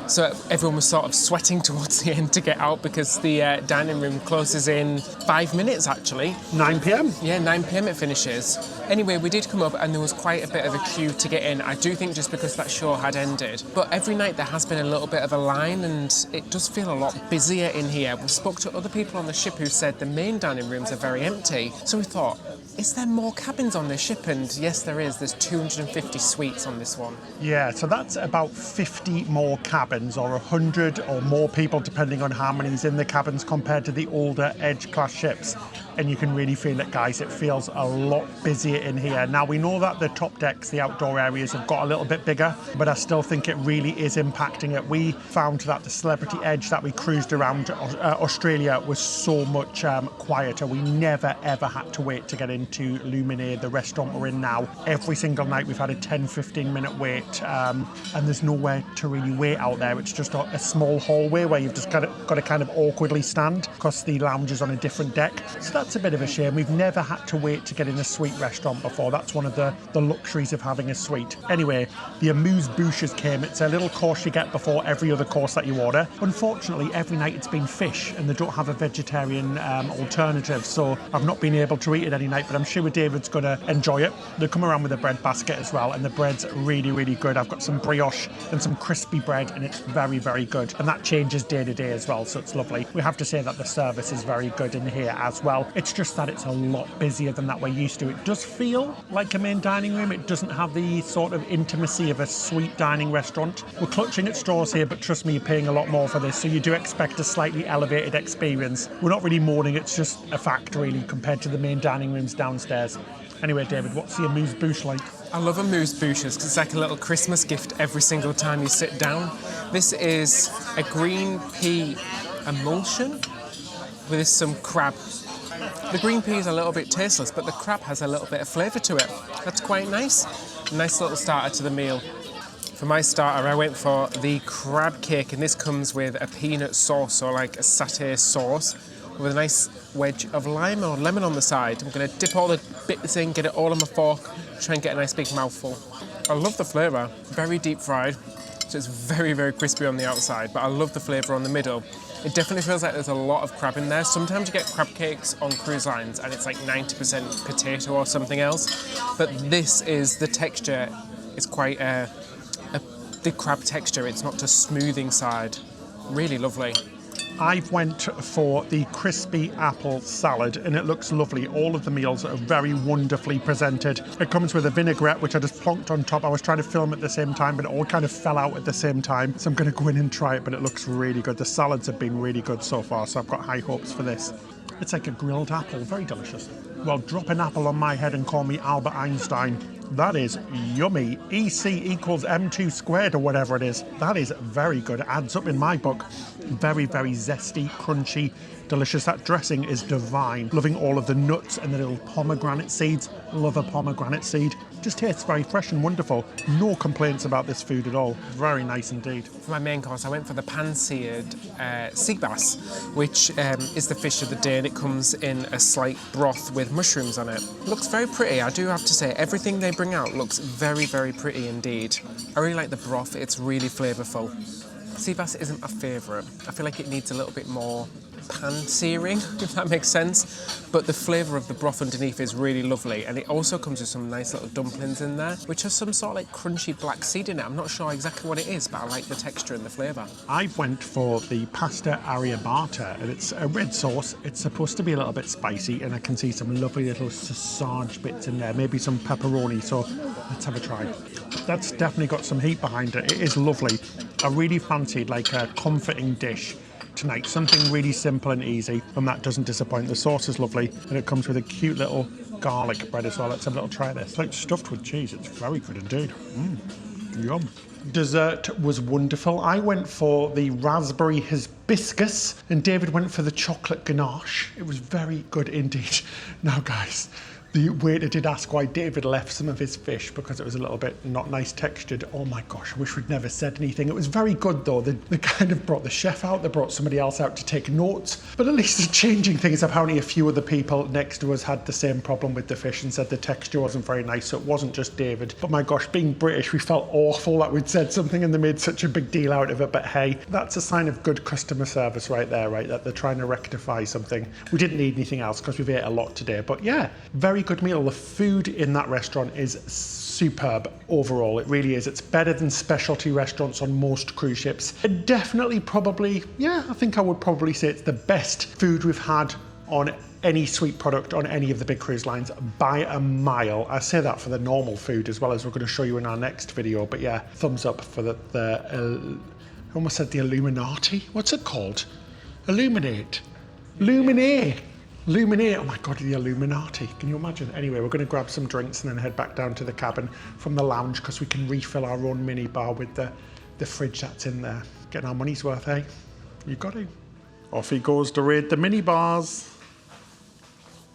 Speaker 3: So everyone was sort of sweating towards the end to get out because the dining room closes in 5 minutes, actually.
Speaker 2: 9 p.m?
Speaker 3: Yeah, 9 p.m. it finishes. Anyway, we did come up and there was quite a bit of a queue to get in. I do think just because that show had ended. But every night there has been a little bit of a line, and it does feel a lot busier in here. We spoke to other people on the ship who said the main dining rooms are very empty. So we thought, Is there more cabins on this ship? And yes, there is. There's 250 suites on this one.
Speaker 2: Yeah, so that's about 50 more cabins or 100 or more people depending on how many's in the cabins compared to the older Edge class ships. And you can really feel it, guys. It feels a lot busier in here. Now, we know that the top decks, the outdoor areas, have got a little bit bigger, but I still think it really is impacting it. We found that the Celebrity Edge that we cruised around Australia was so much quieter. We never, ever had to wait to get into Luminaire, the restaurant we're in now. Every single night we've had a 10-15 minute wait, and there's nowhere to really wait out there. It's just a small hallway where you've just got to kind of awkwardly stand because the lounge is on a different deck. So that's a bit of a shame. We've never had to wait to get in a suite restaurant before. That's one of the luxuries of having a suite. Anyway, the amuse-bouches came. It's a little course you get before every other course that you order. Unfortunately, every night it's been fish and they don't have a vegetarian alternative, so I've not been able to eat it any night, but I'm sure David's going to enjoy it. They come around with a bread basket as well, and the bread's really, really good. I've got some brioche and some crispy bread, and it's very, very good. And that changes day to day as well, so it's lovely. We have to say that the service is very good in here as well. It's just that it's a lot busier than that we're used to. It does feel like a main dining room. It doesn't have the sort of intimacy of a suite dining restaurant. We're clutching at straws here, but trust me, you're paying a lot more for this, so you do expect a slightly elevated experience. We're not really mourning, it's just a fact, really, compared to the main dining rooms downstairs. Anyway, David, what's the amuse-bouche like?
Speaker 3: I love amuse-bouches because it's like a little Christmas gift every single time you sit down. This is a green pea emulsion with some crab. The green pea is a little bit tasteless, but the crab has a little bit of flavour to it. That's quite nice. Nice little starter to the meal. For my starter, I went for the crab cake, and this comes with a peanut sauce or like a satay sauce with a nice wedge of lime or lemon on the side. I'm going to dip all the bits in, get it all on my fork, try and get a nice big mouthful. I love the flavour. Very deep fried, so it's very, very crispy on the outside, but I love the flavour on the middle. It definitely feels like there's a lot of crab in there. Sometimes you get crab cakes on cruise lines and it's like 90% potato or something else, but this is, the texture is quite the crab texture. It's not just smoothing side. Really lovely.
Speaker 2: I've went for the crispy apple salad, and it looks lovely. All of the meals are very wonderfully presented. It comes with a vinaigrette, which I just plonked on top. I was trying to film at the same time, but it all kind of fell out at the same time. So I'm going to go in and try it, but it looks really good. The salads have been really good so far, so I've got high hopes for this. It's like a grilled apple, very delicious. Well, drop an apple on my head and call me Albert Einstein. That is yummy. EC equals M2 squared or whatever it is. That is very good. It adds up in my book. Very, very zesty, crunchy, delicious. That dressing is divine. Loving all of the nuts and the little pomegranate seeds. Love a pomegranate seed. Just tastes very fresh and wonderful. No complaints about this food at all. Very nice indeed.
Speaker 3: For my main course, I went for the pan-seared sea bass, which is the fish of the day, and it comes in a slight broth with mushrooms on it. Looks very pretty, I do have to say. Everything they bring out looks very, very pretty indeed. I really like the broth, it's really flavourful. Sea bass isn't my favourite. I feel like it needs a little bit more pan-searing, if that makes sense. But the flavour of the broth underneath is really lovely, and it also comes with some nice little dumplings in there, which has some sort of like crunchy black seed in it. I'm not sure exactly what it is, but I like the texture and the flavour.
Speaker 2: I went for the pasta arrabbiata, and it's a red sauce. It's supposed to be a little bit spicy, and I can see some lovely little sausage bits in there, maybe some pepperoni, so let's have a try. That's definitely got some heat behind it. It is lovely. I really fancied like a comforting dish tonight, something really simple and easy, and that doesn't disappoint. The sauce is lovely, and it comes with a cute little garlic bread as well. Let's have a little try of this. It's like stuffed with cheese. It's very good indeed. Yum. Dessert was wonderful. I went for the raspberry hibiscus, and David went for the chocolate ganache. It was very good indeed. Now, guys, the waiter did ask why David left some of his fish because it was a little bit not nice textured. Oh my gosh, I wish we'd never said anything. It was very good though. They kind of brought the chef out, they brought somebody else out to take notes, but at least they're changing things. Apparently a few other people next to us had the same problem with the fish and said the texture wasn't very nice, so it wasn't just David. But my gosh, being British, we felt awful that we'd said something and they made such a big deal out of it. But hey, that's a sign of good customer service right there, right? That they're trying to rectify something. We didn't need anything else because we've ate a lot today. But yeah, very good meal. The food in that restaurant is superb overall. It really is. It's better than specialty restaurants on most cruise ships. Definitely, probably, yeah, I think I would probably say it's the best food we've had on any sweet product on any of the big cruise lines by a mile. I say that for the normal food as well, as we're going to show you in our next video. But yeah, thumbs up for I almost said the Illuminati. What's it called? Illuminate. Luminate. Luminate. Oh my God, the Illuminati. Can you imagine? Anyway, we're going to grab some drinks and then head back down to the cabin from the lounge because we can refill our own mini bar with the fridge that's in there. Getting our money's worth, eh? You got to. Off he goes to raid the mini bars.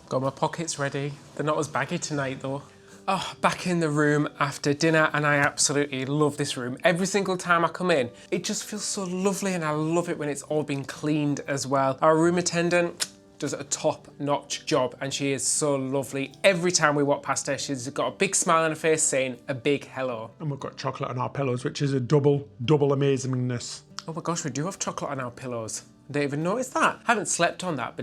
Speaker 1: Got my pockets ready. They're not as baggy tonight though. Oh, back in the room after dinner, and I absolutely love this room. Every single time I come in, it just feels so lovely, and I love it when it's all been cleaned as well. Our room attendant does a top-notch job, and she is so lovely. Every time we walk past her, she's got a big smile on her face saying a big hello.
Speaker 2: And we've got chocolate on our pillows, which is a double amazingness.
Speaker 1: Oh my gosh, we do have chocolate on our pillows. I didn't even notice that. I haven't slept on that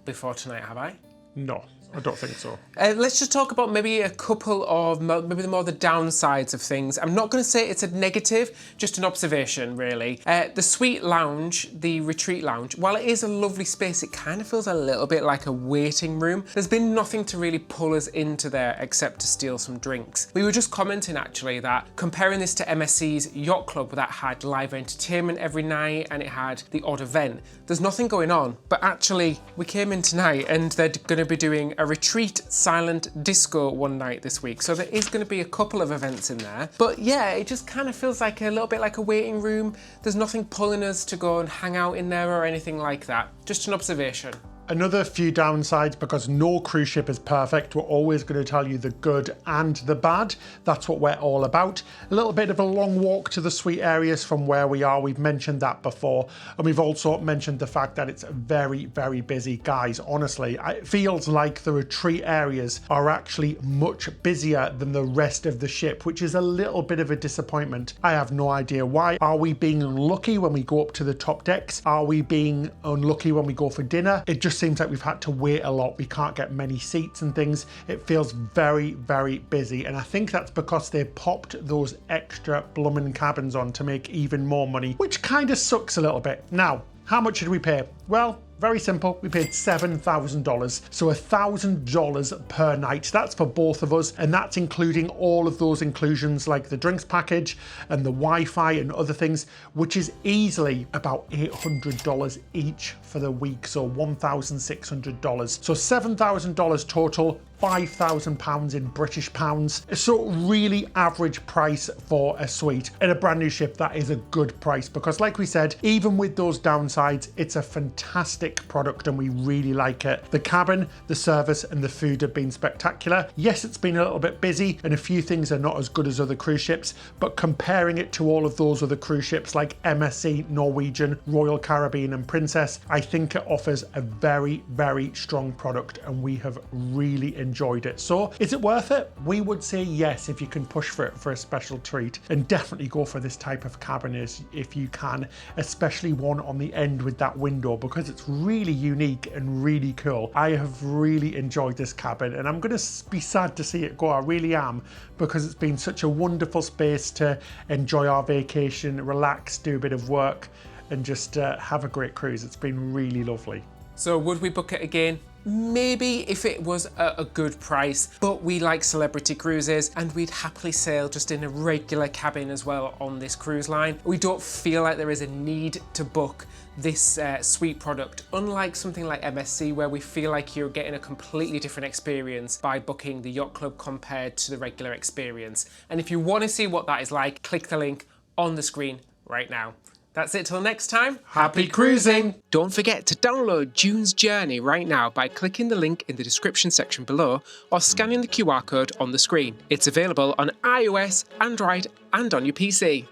Speaker 1: before tonight, have I?
Speaker 2: No, I don't think so.
Speaker 1: Let's just talk about maybe a couple of maybe the downsides of things. I'm not going to say it's a negative, just an observation really. The suite lounge, the retreat lounge, while it is a lovely space, it kind of feels a little bit like a waiting room. There's been nothing to really pull us into there except to steal some drinks. We were just commenting actually that comparing this to MSC's yacht club that had live entertainment every night and it had the odd event, there's nothing going on. But actually we came in tonight and they're going to be doing a retreat silent disco one night this week, so there is going to be a couple of events in there. But yeah, it just kind of feels like a little bit like a waiting room. There's nothing pulling us to go and hang out in there or anything like that. Just an observation.
Speaker 2: Another few downsides, because no cruise ship is perfect. We're always going to tell you the good and the bad. That's what we're all about. A little bit of a long walk to the suite areas from where we are. We've mentioned that before. And we've also mentioned the fact that it's very, very busy. Guys, honestly, it feels like the retreat areas are actually much busier than the rest of the ship, which is a little bit of a disappointment. I have no idea why. Are we being unlucky when we go up to the top decks? Are we being unlucky when we go for dinner? It just seems like we've had to wait a lot. We can't get many seats and things. It feels very, very busy. And I think that's because they popped those extra blooming cabins on to make even more money, which kind of sucks a little bit. Now, how much did we pay? Well, very simple. We paid $7,000. So $1,000 per night. That's for both of us. And that's including all of those inclusions like the drinks package and the Wi-Fi and other things, which is easily about $800 each for the week. So $1,600. So $7,000 total. £5,000 in British pounds. So really average price for a suite. In a brand new ship, that is a good price because like we said, even with those downsides, it's a fantastic product and we really like it. The cabin, the service and the food have been spectacular. Yes, it's been a little bit busy and a few things are not as good as other cruise ships, but comparing it to all of those other cruise ships like MSC, Norwegian, Royal Caribbean and Princess, I think it offers a very, very strong product and we have really enjoyed it. So is it worth it? We would say yes if you can push for it for a special treat, and definitely go for this type of cabin if you can, especially one on the end with that window because it's really unique and really cool. I have really enjoyed this cabin and I'm going to be sad to see it go. I really am, because it's been such a wonderful space to enjoy our vacation, relax, do a bit of work and just have a great cruise. It's been really lovely.
Speaker 1: So would we book it again? Maybe if it was a good price, but we like celebrity cruises and we'd happily sail just in a regular cabin as well on this cruise line. We don't feel like there is a need to book this suite product, unlike something like MSC where we feel like you're getting a completely different experience by booking the yacht club compared to the regular experience. And if you want to see what that is like, click the link on the screen right now. That's it till next time.
Speaker 2: Happy cruising!
Speaker 1: Don't forget to download June's Journey right now by clicking the link in the description section below or scanning the QR code on the screen. It's available on iOS, Android and on your PC.